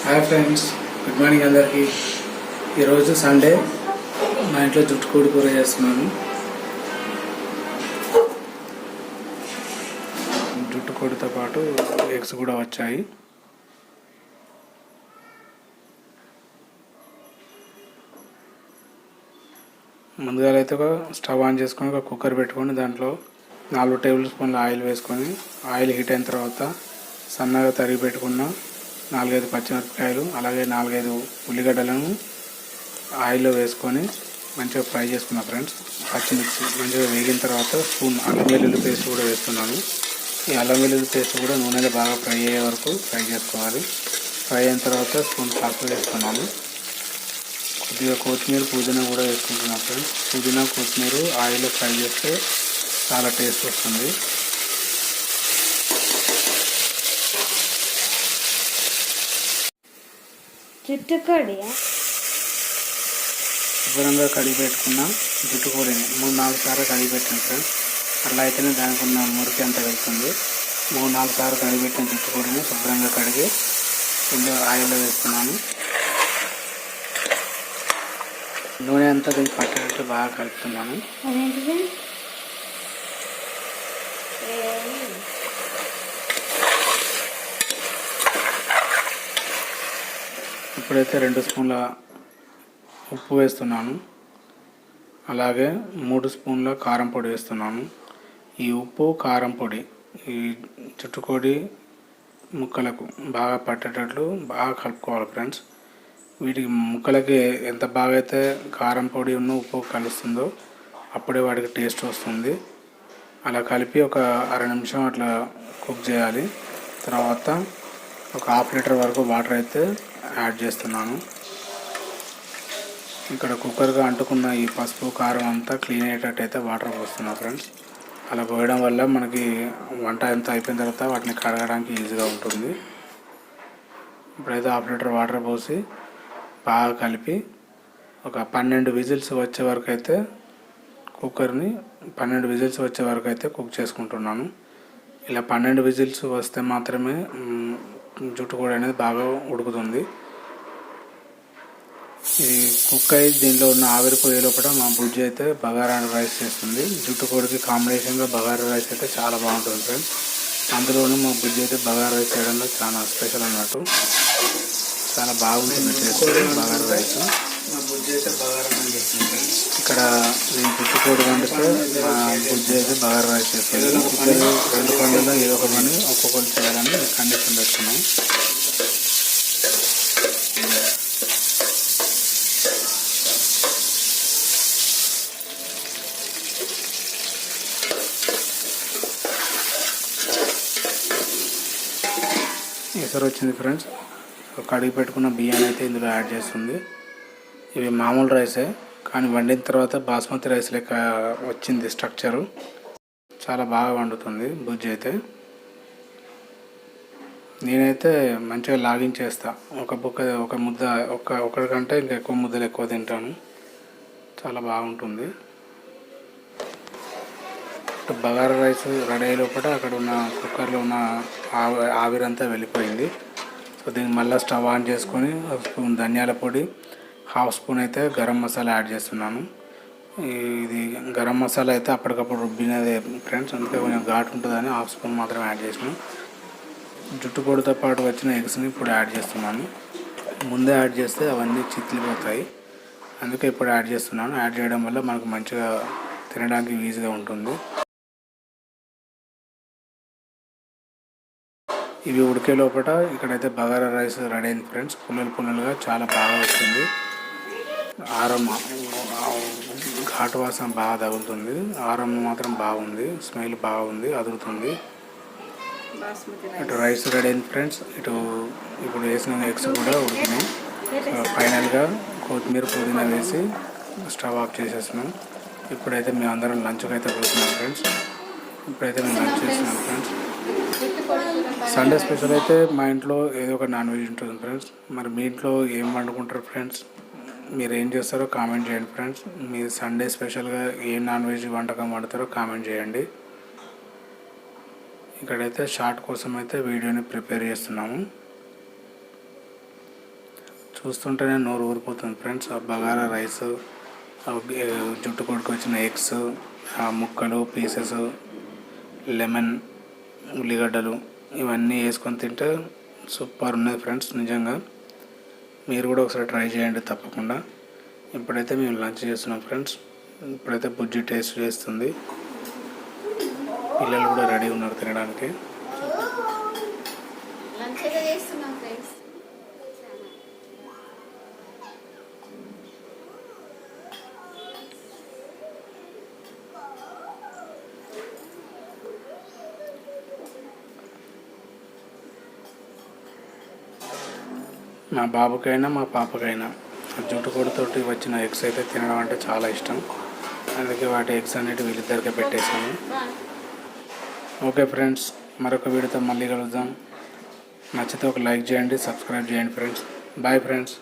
Hi friends, good morning అందరికీ. ఈరోజు Sunday, మా ఇంట్లో జుట్టుకోడి కూర చేస్తున్నాను. జుట్టుకోడితో పాటు ఎగ్స్ కూడా వచ్చాయి. ముందుగా అయితే ఒక స్టవ్ ఆన్ చేసుకొని ఒక కుక్కర్ పెట్టుకొని దాంట్లో 4 టేబుల్ స్పూన్ల ఆయిల్ వేసుకొని ఆయిల్ హీట్ అయిన తర్వాత సన్నగా తరిగి పెట్టుకున్న 4-5 పచ్చిమిరపకాయలు అలాగే 4-5 ఉల్లిగడ్డలను ఆయిల్లో వేసుకొని మంచిగా ఫ్రై చేసుకున్నా ఫ్రెండ్స్. పచ్చిమిర్చి మంచిగా వేగిన తర్వాత స్పూన్ అల్లం వెల్లుల్లి పేస్ట్ కూడా వేస్తున్నాను. ఈ అల్లం వెల్లుల్లి పేస్ట్ కూడా నూనెలో బాగా ఫ్రై అయ్యే వరకు ఫ్రై చేసుకోవాలి. ఫ్రై అయిన తర్వాత స్పూన్ పసుపు వేస్తున్నాను. కొద్దిగా కొత్తిమీర పుదీనా కూడా వేసుకుంటున్నాను ఫ్రెండ్స్. పుదీనా కొత్తిమీర ఆయిల్లో ఫ్రై చేస్తే చాలా టేస్ట్ వస్తుంది. శుభ్రంగా కడిగి పెట్టుకున్న జుట్టుకోడిని 3-4 సార్లు కడిగి పెట్టాను ఫ్రెండ్స్. అట్లా అయితేనే దానికి ఉన్న మురికి అంతా వెళ్తుంది. 3-4 సార్లు కడిగి పెట్టిన జుట్టుకోడిని శుభ్రంగా కడిగి ఇందులో ఆయిల్లో వేస్తున్నాను. నూనె అంతా దీనికి పట్టేటట్టు బాగా కలుపుతున్నాను. ఇప్పుడైతే 2 స్పూన్ల ఉప్పు వేస్తున్నాను. అలాగే 3 స్పూన్ల కారం పొడి వేస్తున్నాను. ఈ ఉప్పు కారం పొడి ఈ జుట్టుకోడి ముక్కలకు బాగా పట్టేటట్లు బాగా కలుపుకోవాలి ఫ్రెండ్స్. వీటికి ముక్కలకి ఎంత బాగా అయితే కారం పొడి ఉన్న ఉప్పు కలుస్తుందో అప్పుడే వాటికి టేస్ట్ వస్తుంది. అలా కలిపి ఒక అర నిమిషం అట్లా కుక్ చేయాలి. తర్వాత ఒక 1/2 లీటర్ వరకు వాటర్ అయితే యాడ్ చేస్తున్నాను. ఇక్కడ కుక్కర్గా అంటుకున్న ఈ పసుపు కారం అంతా క్లీన్ అయ్యేటట్టు అయితే వాటర్ పోస్తున్నాను ఫ్రెండ్స్. అలా పోయడం వల్ల మనకి వంట ఎంత అయిపోయిన తర్వాత వాటిని కడగడానికి ఈజీగా ఉంటుంది. ఇప్పుడైతే 1/2 లీటర్ వాటర్ పోసి బాగా కలిపి ఒక 12 విజిల్స్ వచ్చే వరకు అయితే కుక్కర్ని 12 విజిల్స్ వచ్చే వరకు అయితే కుక్ చేసుకుంటున్నాను. ఇలా 12 విజిల్స్ వస్తే మాత్రమే జుట్టుకోడి అనేది బాగా ఉడుకుతుంది. ఇది కుక్ అయ్యి దీనిలో ఉన్న ఆవిరి పోయే లోపల మా బుజ్జి అయితే బగారా రైస్ చేస్తుంది. జుట్టుకోడికి కాంబినేషన్గా బగారా రైస్ అయితే చాలా బాగుంటుంది ఫ్రెండ్స్. అందులోనూ మా బుజ్జి అయితే బగారా రైస్ చేయడంలో చాలా స్పెషల్ అన్నట్టు. చాలా బాగుంటుంది టేస్ట్ బగారా రైస్. మా బుజ్జి అయితే బగారా రైస్ చేస్తుంది. ఇక్కడ నేను జుట్టుకోడి వండితే మా బుజ్జి అయితే బగారా రైస్ చేస్తుంది. ఇద్దరు 2 పనులలో ఏదో ఒక పని ఒక్కొక్కరు చేయాలని కండిషన్ పెట్టుకున్నాం. ఎసరు వచ్చింది ఫ్రెండ్స్. కడిగి పెట్టుకున్న బియ్యాన్ని అయితే ఇందులో యాడ్ చేస్తుంది. ఇవి మామూలు రైసే కానీ వండిన తర్వాత బాస్మతి రైస్ లెక్క వచ్చింది స్ట్రక్చరు. చాలా బాగా వండుతుంది బుజ్జి అయితే. నేనైతే మంచిగా లాగించేస్తా. ఒక ముద్ద ఒకటికంటే ఇంకా ఎక్కువ ముద్దలు ఎక్కువ తింటాను. చాలా బాగుంటుంది. బగారా రైస్ రెడీ అయ్యే లోపల అక్కడ ఉన్న కుక్కర్లో ఉన్న ఆవిరంతా వెళ్ళిపోయింది. సో దీన్ని మళ్ళీ స్టవ్ ఆన్ చేసుకొని 1 స్పూన్ ధనియాల పొడి, 1/2 స్పూన్ అయితే గరం మసాలా యాడ్ చేస్తున్నాను. ఇది గరం మసాలా అయితే అప్పటికప్పుడు రుబ్బినదే ఫ్రెండ్స్, అందుకే కొంచెం ఘాటు ఉంటుందని 1/2 స్పూన్ మాత్రం యాడ్ చేసినాను. జుట్టుకోడితో పాటు వచ్చిన ఎగ్స్ని ఇప్పుడు యాడ్ చేస్తున్నాను. ముందే యాడ్ చేస్తే అవన్నీ చిట్లిపోతాయి, అందుకే ఇప్పుడు యాడ్ చేస్తున్నాను. యాడ్ చేయడం వల్ల మనకు మంచిగా తినడానికి ఈజీగా ఉంటుంది. ఇవి ఉడికే లోపల ఇక్కడైతే బగారా రైస్ రెడీ అయింది ఫ్రెండ్స్. పుల్లలుగా చాలా బాగా వచ్చింది. ఘాటు వాసన బాగా తగులుతుంది. ఆరం మాత్రం బాగుంది, స్మెల్ బాగుంది, అదురుతుంది. ఇటు రైస్ రెడీ అయింది ఫ్రెండ్స్. ఇప్పుడు వేసిన ఎగ్స్ కూడా ఉడికినాయి. ఫైనల్గా కొత్తిమీర పుదీనా వేసి స్టవ్ ఆఫ్ చేసేస్తున్నాం. ఇప్పుడైతే మేము అందరం లంచ్కి అయితే కూర్చున్నాం ఫ్రెండ్స్. మేము లంచ్ చేస్తున్నాం ఫ్రెండ్స్. సండే స్పెషల్ అయితే మా ఇంట్లో ఏదో ఒక నాన్ వెజ్ ఉంటుంది ఫ్రెండ్స్. మరి మీ ఇంట్లో ఏం వండుకుంటారు ఫ్రెండ్స్? మీరు ఏం చేస్తారో కామెంట్ చేయండి ఫ్రెండ్స్. మీరు సండే స్పెషల్గా ఏ నాన్ వెజ్ వంటకం వండుతారో కామెంట్ చేయండి. ఇక్కడైతే షార్ట్ కోసం అయితే వీడియోని ప్రిపేర్ చేస్తున్నాము. చూస్తుంటేనే నోరు ఊరిపోతుంది ఫ్రెండ్స్. ఆ బగారా రైస్, జుట్టు కొడుకొచ్చిన ఎగ్స్, ఆ ముక్కలు పీసెస్, లెమన్, ఉల్లిగడ్డలు ఇవన్నీ వేసుకొని తింటే సూపర్ ఉన్నది ఫ్రెండ్స్. నిజంగా మీరు కూడా ఒకసారి ట్రై చేయండి తప్పకుండా. ఇప్పుడైతే మేము లంచ్ చేస్తున్నాం ఫ్రెండ్స్. ఇప్పుడైతే బుజ్జి టేస్ట్ చేస్తుంది. పిల్లలు కూడా రెడీ ఉన్నారు తినడానికి. మా బాబుకైనా మా పాపకైనా జుట్టుకోడితోటి వచ్చిన ఎగ్స్ అయితే తినడం అంటే చాలా ఇష్టం. అందుకే వాటి ఎగ్స్ అనేవి వీళ్ళిద్దరికే పెట్టేశాను. ఓకే ఫ్రెండ్స్, మరొక వీడియోతో మళ్ళీ కలుద్దాం. నచ్చితే ఒక లైక్ చేయండి, సబ్స్క్రైబ్ చేయండి ఫ్రెండ్స్. Bye friends.